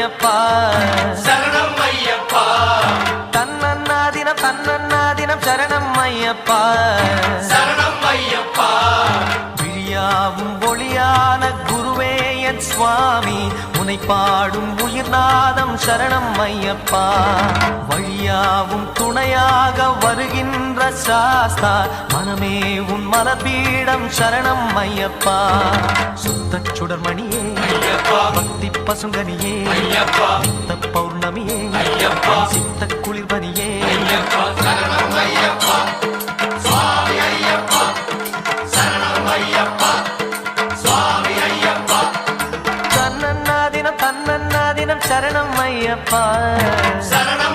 ஐயப்பா சரணம் ஐயப்பா தன்னன்னாதினம் தன்னன்னாதினம் சரணம் ஐயப்பா சரணம் ஐயப்பா விழியாவும் ஒளியான குருவே என் சுவாமி உனை பாடும் உயிர்நாதம் சரணம் ஐயப்பா வழியாவும் துணையாக வருகின்ற சாஸ்தா மனமே உன் மலபீடம் சரணம் ஐயப்பா சுத்த சுடர்மணியே பக்தி பசுங்கனியே சித்த பௌர்ணமியே சித்த குளிர்பனியே சரணம் ஐயப்பா சுவாமி ஐயப்பா சரணம் ஐயப்பா சுவாமி ஐயப்பா தன்னன்னாதினம் தன்னன்னாதினம் சரணம் ஐயப்பா சரணம்